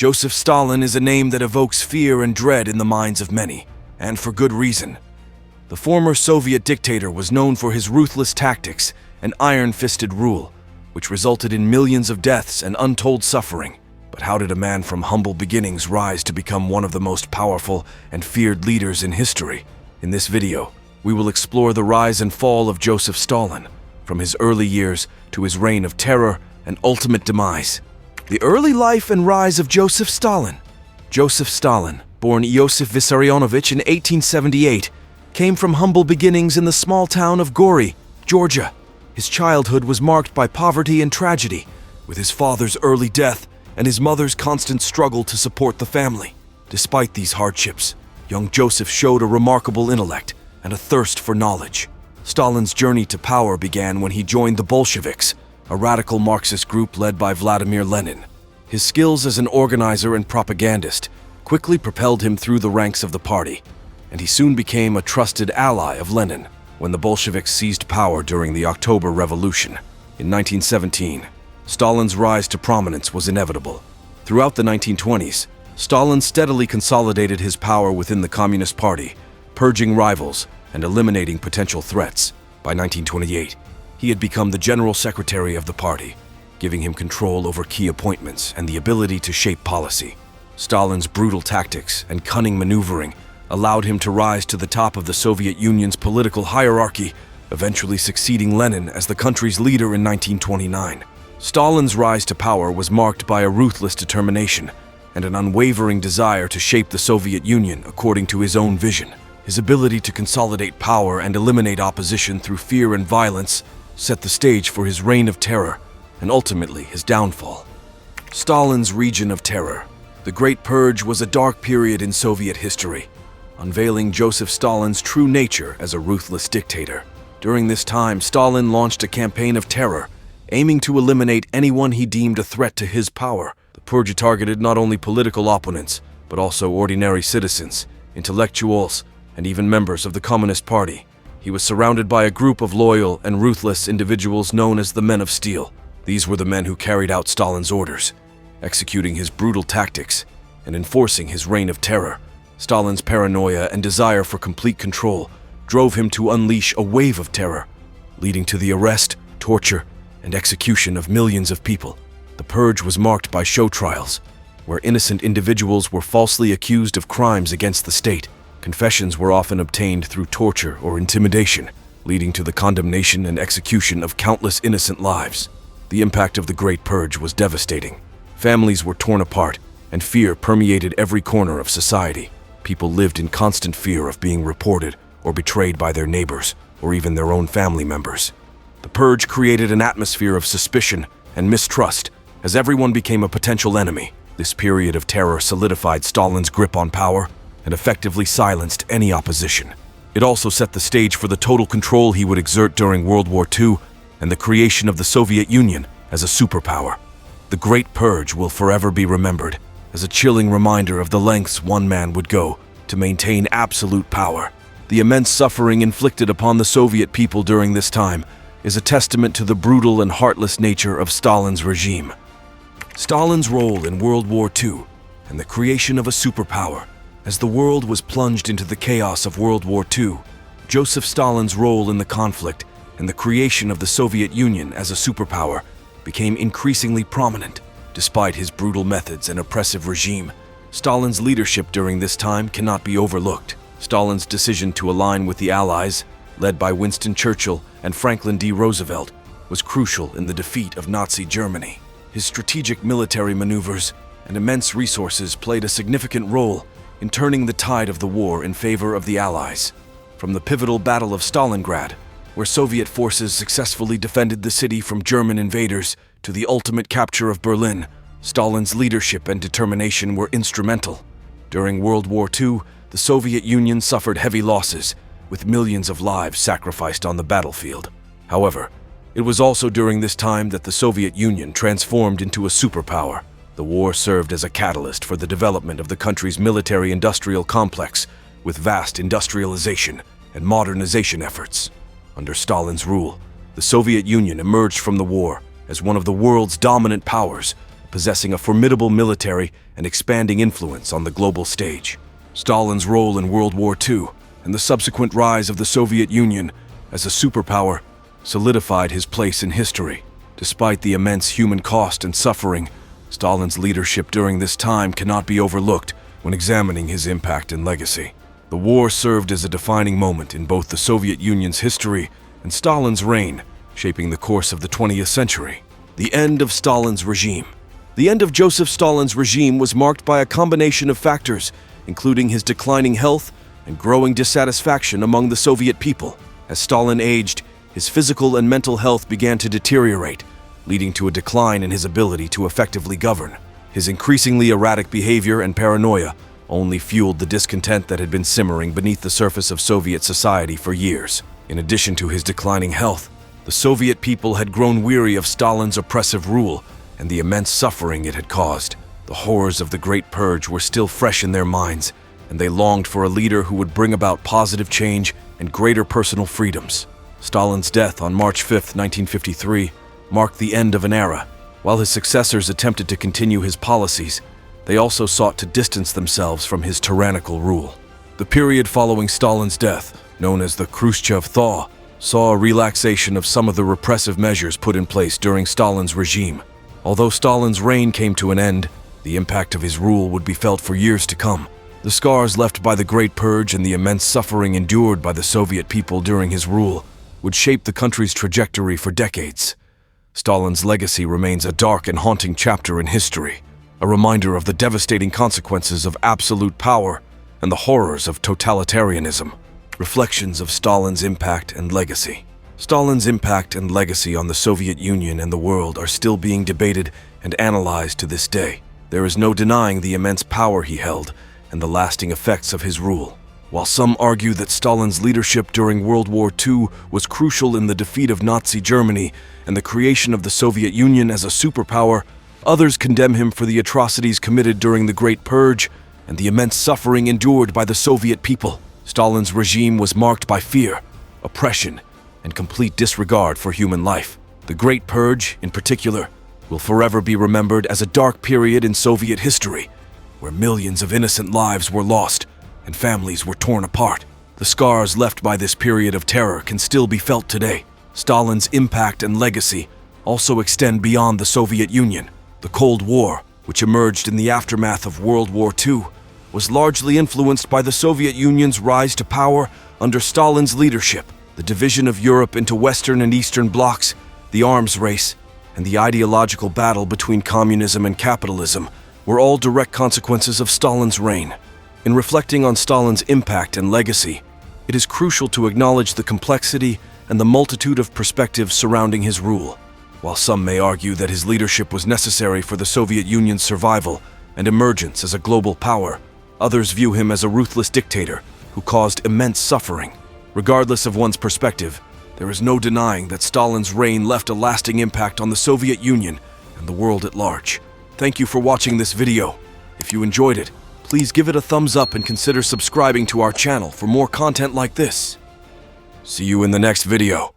Joseph Stalin is a name that evokes fear and dread in the minds of many, and for good reason. The former Soviet dictator was known for his ruthless tactics and iron-fisted rule, which resulted in millions of deaths and untold suffering. But how did a man from humble beginnings rise to become one of the most powerful and feared leaders in history? In this video, we will explore the rise and fall of Joseph Stalin, from his early years to his reign of terror and ultimate demise. The early life and rise of Joseph Stalin. Joseph Stalin, born Iosif Vissarionovich in 1878, came from humble beginnings in the small town of Gori, Georgia. His childhood was marked by poverty and tragedy, with his father's early death and his mother's constant struggle to support the family. Despite these hardships, young Joseph showed a remarkable intellect and a thirst for knowledge. Stalin's journey to power began when he joined the Bolsheviks, a radical Marxist group led by Vladimir Lenin. His skills as an organizer and propagandist quickly propelled him through the ranks of the party, and he soon became a trusted ally of Lenin when the Bolsheviks seized power during the October Revolution. In 1917, Stalin's rise to prominence was inevitable. Throughout the 1920s, Stalin steadily consolidated his power within the Communist Party, purging rivals and eliminating potential threats. By 1928, he had become the general secretary of the party, giving him control over key appointments and the ability to shape policy. Stalin's brutal tactics and cunning maneuvering allowed him to rise to the top of the Soviet Union's political hierarchy, eventually succeeding Lenin as the country's leader in 1929. Stalin's rise to power was marked by a ruthless determination and an unwavering desire to shape the Soviet Union according to his own vision. His ability to consolidate power and eliminate opposition through fear and violence set the stage for his reign of terror and ultimately his downfall. Stalin's Region of Terror. The Great Purge was a dark period in Soviet history, unveiling Joseph Stalin's true nature as a ruthless dictator. During this time, Stalin launched a campaign of terror, aiming to eliminate anyone he deemed a threat to his power. The purge targeted not only political opponents, but also ordinary citizens, intellectuals, and even members of the Communist Party. He was surrounded by a group of loyal and ruthless individuals known as the Men of Steel. These were the men who carried out Stalin's orders, executing his brutal tactics and enforcing his reign of terror. Stalin's paranoia and desire for complete control drove him to unleash a wave of terror, leading to the arrest, torture, and execution of millions of people. The purge was marked by show trials, where innocent individuals were falsely accused of crimes against the state. Confessions were often obtained through torture or intimidation, leading to the condemnation and execution of countless innocent lives. The impact of the Great Purge was devastating. Families were torn apart, and fear permeated every corner of society. People lived in constant fear of being reported or betrayed by their neighbors or even their own family members. The purge created an atmosphere of suspicion and mistrust as everyone became a potential enemy. This period of terror solidified Stalin's grip on power and effectively silenced any opposition. It also set the stage for the total control he would exert during World War II and the creation of the Soviet Union as a superpower. The Great Purge will forever be remembered as a chilling reminder of the lengths one man would go to maintain absolute power. The immense suffering inflicted upon the Soviet people during this time is a testament to the brutal and heartless nature of Stalin's regime. Stalin's role in World War II and the creation of a superpower. As the world was plunged into the chaos of World War II, Joseph Stalin's role in the conflict and the creation of the Soviet Union as a superpower became increasingly prominent. Despite his brutal methods and oppressive regime, Stalin's leadership during this time cannot be overlooked. Stalin's decision to align with the Allies, led by Winston Churchill and Franklin D. Roosevelt, was crucial in the defeat of Nazi Germany. His strategic military maneuvers and immense resources played a significant role in turning the tide of the war in favor of the Allies. From the pivotal Battle of Stalingrad, where Soviet forces successfully defended the city from German invaders, to the ultimate capture of Berlin, Stalin's leadership and determination were instrumental. During World War II, the Soviet Union suffered heavy losses, with millions of lives sacrificed on the battlefield. However, it was also during this time that the Soviet Union transformed into a superpower. The war served as a catalyst for the development of the country's military-industrial complex, with vast industrialization and modernization efforts. Under Stalin's rule, the Soviet Union emerged from the war as one of the world's dominant powers, possessing a formidable military and expanding influence on the global stage. Stalin's role in World War II and the subsequent rise of the Soviet Union as a superpower solidified his place in history. Despite the immense human cost and suffering, Stalin's leadership during this time cannot be overlooked when examining his impact and legacy. The war served as a defining moment in both the Soviet Union's history and Stalin's reign, shaping the course of the 20th century. The end of Stalin's regime. The end of Joseph Stalin's regime was marked by a combination of factors, including his declining health and growing dissatisfaction among the Soviet people. As Stalin aged, his physical and mental health began to deteriorate, leading to a decline in his ability to effectively govern. His increasingly erratic behavior and paranoia only fueled the discontent that had been simmering beneath the surface of Soviet society for years. In addition to his declining health, the Soviet people had grown weary of Stalin's oppressive rule and the immense suffering it had caused. The horrors of the Great Purge were still fresh in their minds, and they longed for a leader who would bring about positive change and greater personal freedoms. Stalin's death on March 5, 1953, marked the end of an era. While his successors attempted to continue his policies, they also sought to distance themselves from his tyrannical rule. The period following Stalin's death, known as the Khrushchev Thaw, saw a relaxation of some of the repressive measures put in place during Stalin's regime. Although Stalin's reign came to an end, the impact of his rule would be felt for years to come. The scars left by the Great Purge and the immense suffering endured by the Soviet people during his rule would shape the country's trajectory for decades. Stalin's legacy remains a dark and haunting chapter in history, a reminder of the devastating consequences of absolute power and the horrors of totalitarianism. Reflections of Stalin's impact and legacy. Stalin's impact and legacy on the Soviet Union and the world are still being debated and analyzed to this day. There is no denying the immense power he held and the lasting effects of his rule. While some argue that Stalin's leadership during World War II was crucial in the defeat of Nazi Germany and the creation of the Soviet Union as a superpower, others condemn him for the atrocities committed during the Great Purge and the immense suffering endured by the Soviet people. Stalin's regime was marked by fear, oppression, and complete disregard for human life. The Great Purge, in particular, will forever be remembered as a dark period in Soviet history, where millions of innocent lives were lost and families were torn apart. The scars left by this period of terror can still be felt today. Stalin's impact and legacy also extend beyond the Soviet Union. The Cold War, which emerged in the aftermath of World War II, was largely influenced by the Soviet Union's rise to power under Stalin's leadership. The division of Europe into Western and Eastern blocs, the arms race, and the ideological battle between communism and capitalism were all direct consequences of Stalin's reign. In reflecting on Stalin's impact and legacy, it is crucial to acknowledge the complexity and the multitude of perspectives surrounding his rule. While some may argue that his leadership was necessary for the Soviet Union's survival and emergence as a global power, others view him as a ruthless dictator who caused immense suffering. Regardless of one's perspective, there is no denying that Stalin's reign left a lasting impact on the Soviet Union and the world at large. Thank you for watching this video. If you enjoyed it, please give it a thumbs up and consider subscribing to our channel for more content like this. See you in the next video.